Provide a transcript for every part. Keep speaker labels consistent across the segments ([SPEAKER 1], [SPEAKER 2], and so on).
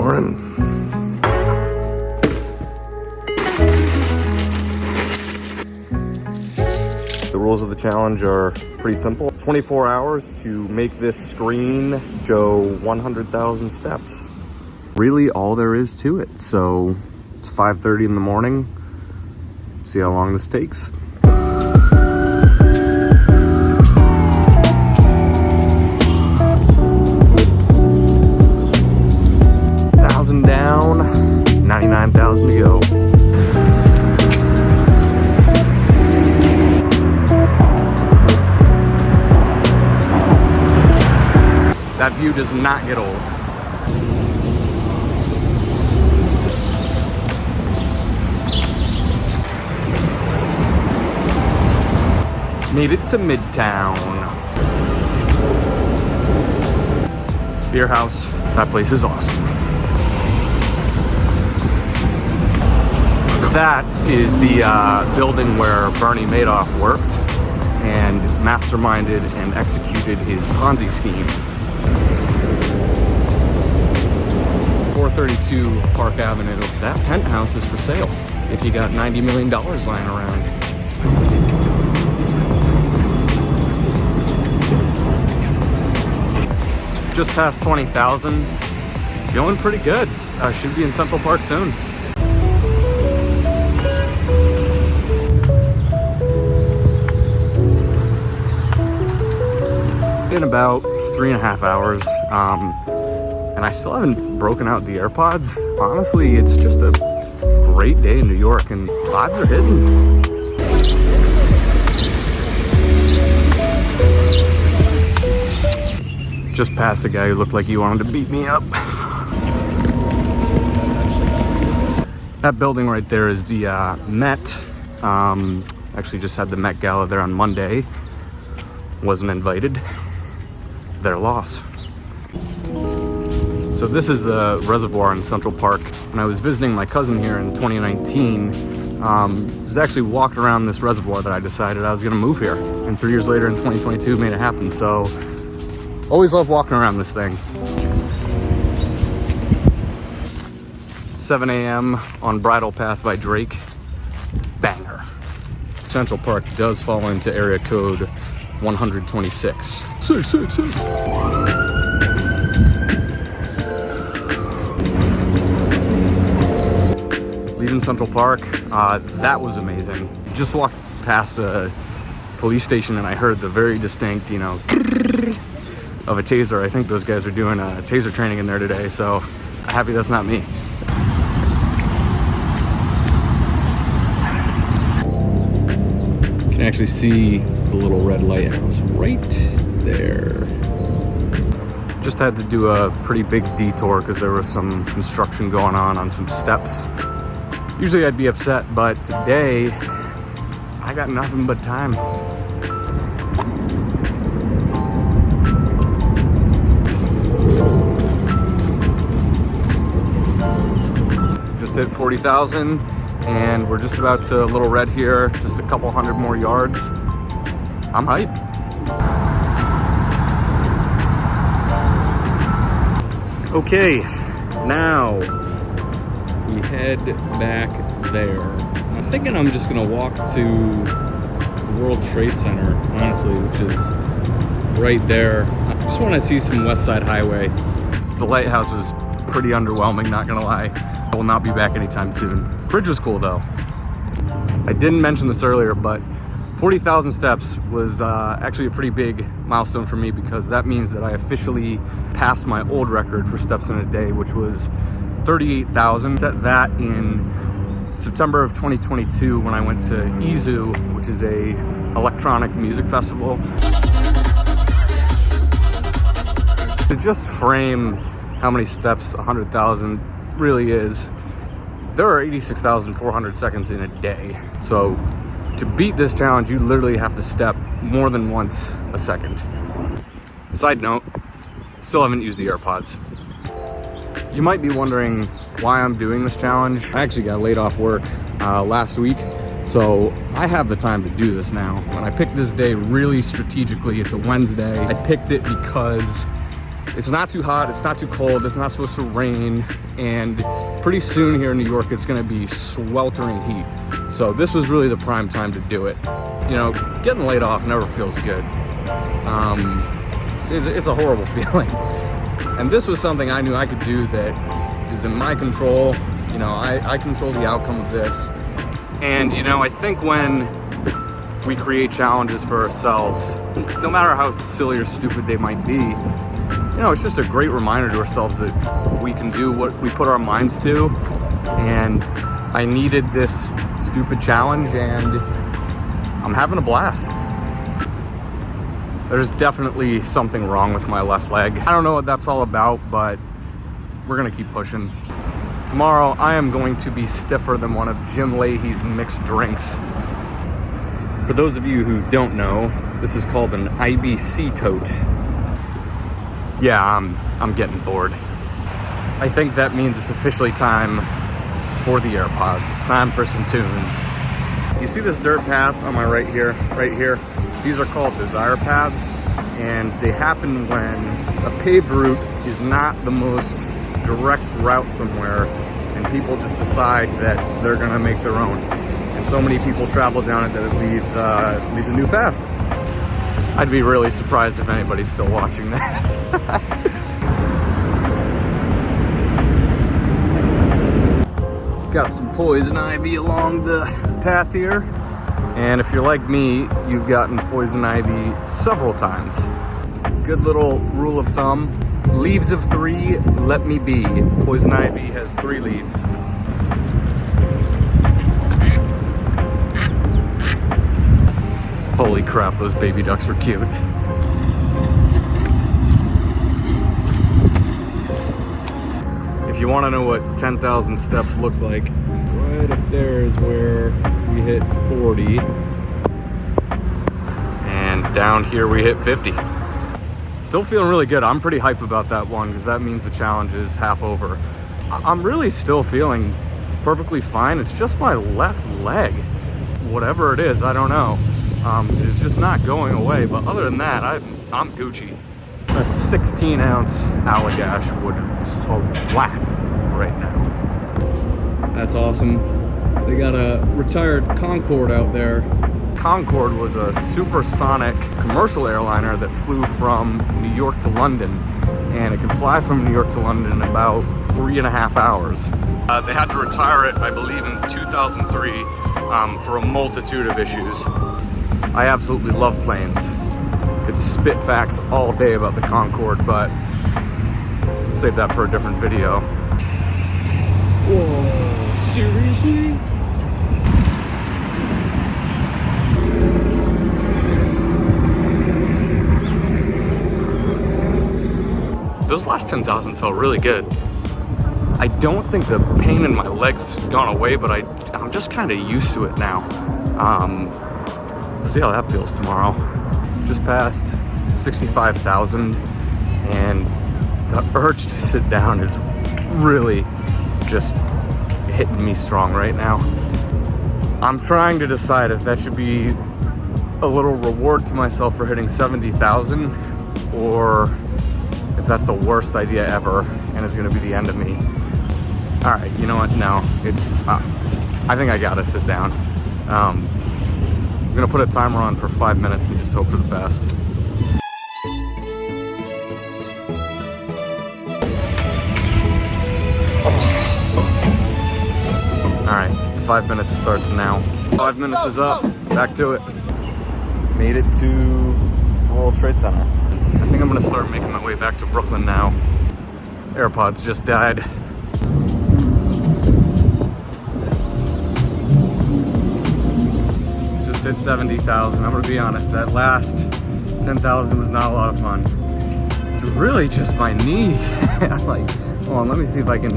[SPEAKER 1] McCarren. The rules of the challenge are pretty simple. 24 hours to make this screen show 100,000 steps. Really all there is to it. So it's 5:30 in the morning. See how long this takes. Down, 99,000 to go. That view does not get old. Made it to Midtown. Beer house. That place is awesome. That is the building where Bernie Madoff worked and masterminded and executed his Ponzi scheme. 432 Park Avenue. That penthouse is for sale if you got $90 million lying around. Just past 20,000. Feeling pretty good. Should be in Central Park soon. Been about 3.5 hours, and I still haven't broken out the AirPods. Honestly, it's just a great day in New York, and vibes are hitting. Just passed a guy who looked like he wanted to beat me up. That building right there is the Met. Actually just had the Met Gala there on Monday. Wasn't invited. Their loss. So this is the reservoir in Central Park. When I was visiting my cousin here in 2019, was actually walked around this reservoir that I decided I was gonna move here. And 3 years later in 2022 made it happen. So always love walking around this thing. 7 a.m. on Bridle Path by Drake. Banger. Central Park does fall into area code 126. 666. Leaving Central Park, that was amazing. Just walked past a police station and I heard the very distinct, of a taser. I think those guys are doing taser training in there today, so happy that's not me. You can actually see the little red lighthouse right there. Just had to do a pretty big detour because there was some construction going on some steps. Usually I'd be upset, but today I got nothing but time. Just hit 40,000 and we're just about to Little Red here, just a couple hundred more yards. I'm hyped. Okay, now we head back there. I'm thinking I'm just gonna walk to the World Trade Center, honestly, which is right there. I just wanna see some West Side Highway. The lighthouse was pretty underwhelming, not gonna lie. I will not be back anytime soon. Bridge was cool though. I didn't mention this earlier, but 40,000 steps was actually a pretty big milestone for me because that means that I officially passed my old record for steps in a day, which was 38,000. Set that in September of 2022 when I went to EZoo, which is a electronic music festival. To just frame how many steps 100,000 really is, there are 86,400 seconds in a day. So to beat this challenge, you literally have to step more than once a second. Side note, still haven't used the AirPods. You might be wondering why I'm doing this challenge. I actually got laid off work last week, so I have the time to do this now. When I picked this day really strategically, it's a Wednesday. I picked it because It's not too hot, it's not too cold, it's not supposed to rain, and pretty soon here in New York, it's gonna be sweltering heat. So this was really the prime time to do it. You know, getting laid off never feels good. It's a horrible feeling. And this was something I knew I could do that is in my control. You know, I control the outcome of this. And you know, I think when we create challenges for ourselves, no matter how silly or stupid they might be, you know, it's just a great reminder to ourselves that we can do what we put our minds to. And I needed this stupid challenge, and I'm having a blast. There's definitely something wrong with my left leg. I don't know what that's all about, but we're gonna keep pushing. Tomorrow, I am going to be stiffer than one of Jim Leahy's mixed drinks. For those of you who don't know, this is called an IBC tote. Yeah, I'm getting bored. I think that means it's officially time for the AirPods. It's time for some tunes. You see this dirt path on my right here? These are called desire paths, and they happen when a paved route is not the most direct route somewhere, and people just decide that they're gonna make their own. And so many people travel down it that it leads a new path. I'd be really surprised if anybody's still watching this. Got some poison ivy along the path here. And if you're like me, you've gotten poison ivy several times. Good little rule of thumb. Leaves of 3, let me be. Poison ivy has 3 leaves. Holy crap, those baby ducks were cute. If you want to know what 10,000 steps looks like, right up there is where we hit 40. And down here we hit 50. Still feeling really good. I'm pretty hype about that one because that means the challenge is half over. I'm really still feeling perfectly fine. It's just my left leg. Whatever it is, I don't know. It's just not going away, but other than that, I'm Gucci. A 16-ounce Allagash would slap right now. That's awesome. They got a retired Concorde out there. Concorde was a supersonic commercial airliner that flew from New York to London, and it can fly from New York to London in about 3.5 hours. They had to retire it, I believe, in 2003 for a multitude of issues. I absolutely love planes. Could spit facts all day about the Concorde, but save that for a different video. Whoa, seriously? Those last 10,000 felt really good. I don't think the pain in my legs has gone away, but I'm just kind of used to it now. See how that feels tomorrow. Just passed 65,000, and the urge to sit down is really just hitting me strong right now. I'm trying to decide if that should be a little reward to myself for hitting 70,000, or if that's the worst idea ever and it's gonna be the end of me. All right, you know what? No, I think I gotta sit down. I'm gonna put a timer on for 5 minutes and just hope for the best. All right, 5 minutes starts now. 5 minutes is up, back to it. Made it to the World Trade Center. I think I'm gonna start making my way back to Brooklyn now. AirPods just died. Hit 70,000. I'm gonna be honest, that last 10,000 was not a lot of fun. It's really just my knee. Like, hold on, let me see if I can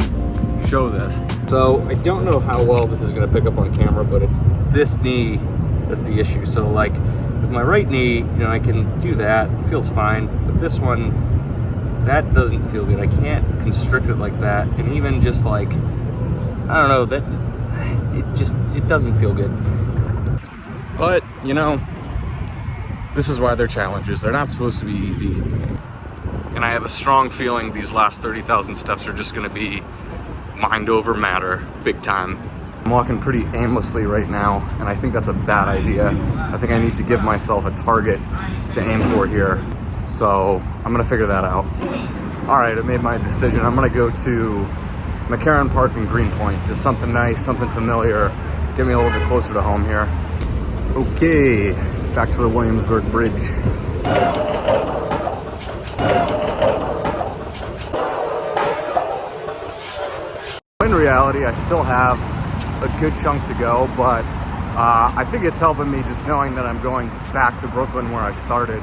[SPEAKER 1] show this. So I don't know how well this is gonna pick up on camera, but it's this knee that's the issue. So like with my right knee, you know, I can do that, it feels fine, but this one, that doesn't feel good. I can't constrict it like that, and even just like, I don't know, that it doesn't feel good. But, you know, this is why they're challenges. They're not supposed to be easy. and I have a strong feeling these last 30,000 steps are just gonna be mind over matter, big time. I'm walking pretty aimlessly right now, and I think that's a bad idea. I think I need to give myself a target to aim for here. So I'm gonna figure that out. All right, I made my decision. I'm gonna go to McCarren Park and Greenpoint. Just something nice, something familiar. Get me a little bit closer to home here. Okay, back to the Williamsburg Bridge. In reality, I still have a good chunk to go, but I think it's helping me just knowing that I'm going back to Brooklyn where I started.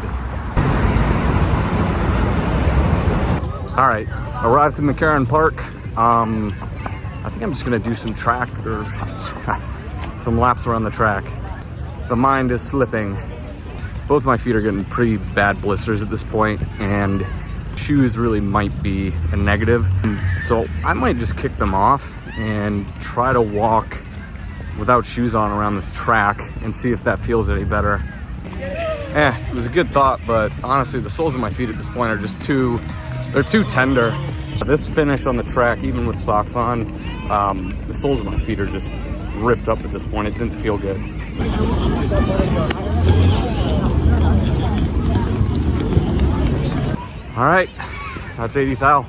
[SPEAKER 1] All right, arrived in McCarren Park. I think I'm just gonna do some track or some laps around the track. The mind is slipping. Both my feet are getting pretty bad blisters at this point, and shoes really might be a negative. So I might just kick them off and try to walk without shoes on around this track and see if that feels any better. It was a good thought, but honestly, the soles of my feet at this point are just they're too tender. This finish on the track, even with socks on, the soles of my feet are just ripped up at this point. It didn't feel good. All right, that's 80 thou.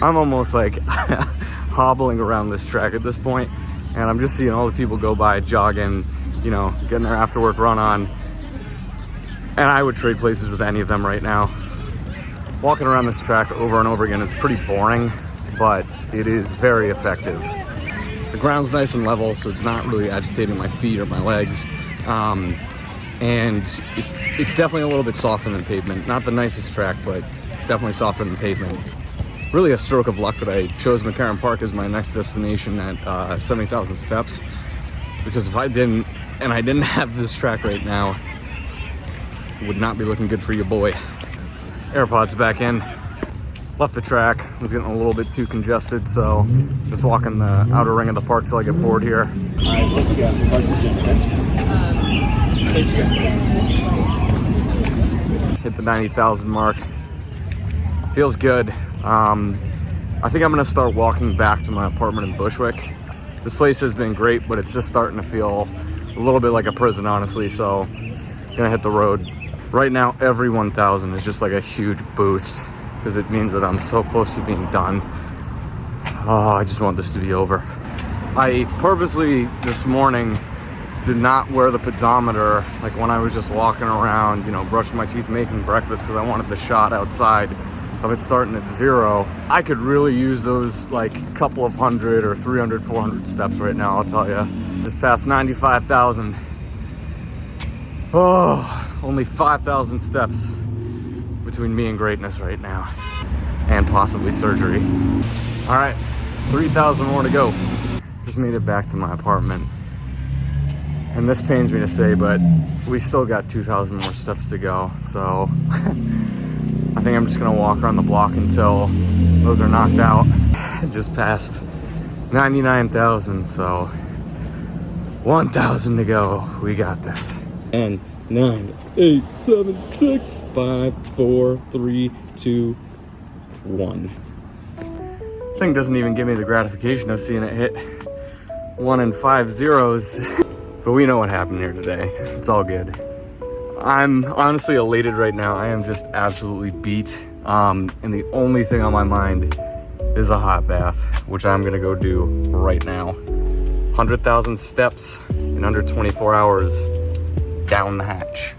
[SPEAKER 1] I'm almost like hobbling around this track at this point, and I'm just seeing all the people go by jogging, you know, getting their after work run on, and I would trade places with any of them right now. Walking around this track over and over again is pretty boring, but it is very effective. The ground's nice and level, so it's not really agitating my feet or my legs. And it's definitely a little bit softer than pavement. Not the nicest track, but definitely softer than pavement. Really a stroke of luck that I chose McCarren Park as my next destination at 70,000 steps. Because if I didn't have this track right now, it would not be looking good for your boy. AirPods back in. Left the track. I was getting a little bit too congested, so just walking the outer ring of the park till I get bored here.
[SPEAKER 2] All right, look, you guys. Park this in, okay? Thanks again.
[SPEAKER 1] Hit the 90,000 mark. Feels good. I think I'm gonna start walking back to my apartment in Bushwick. This place has been great, but it's just starting to feel a little bit like a prison, honestly, so I'm gonna hit the road. Right now, every 1,000 is just like a huge boost because it means that I'm so close to being done. Oh, I just want this to be over. I purposely this morning did not wear the pedometer like when I was just walking around, you know, brushing my teeth, making breakfast, because I wanted the shot outside of it starting at 0. I could really use those like couple of 100 or 300, 400 steps right now, I'll tell you. Just past 95,000. Oh, only 5,000 steps between me and greatness right now, and possibly surgery. All right, 3,000 more to go. Just made it back to my apartment. And this pains me to say, but we still got 2,000 more steps to go. So I think I'm just gonna walk around the block until those are knocked out. Just passed 99,000, so 1,000 to go. We got this. 10, 9, 8, 7, 6, 5, 4, 3, 2, 1. Thing doesn't even give me the gratification of seeing it hit 1 and 5 zeros. But we know what happened here today. It's all good. I'm honestly elated right now. I am just absolutely beat. And the only thing on my mind is a hot bath, which I'm gonna go do right now. 100,000 steps in under 24 hours down the hatch.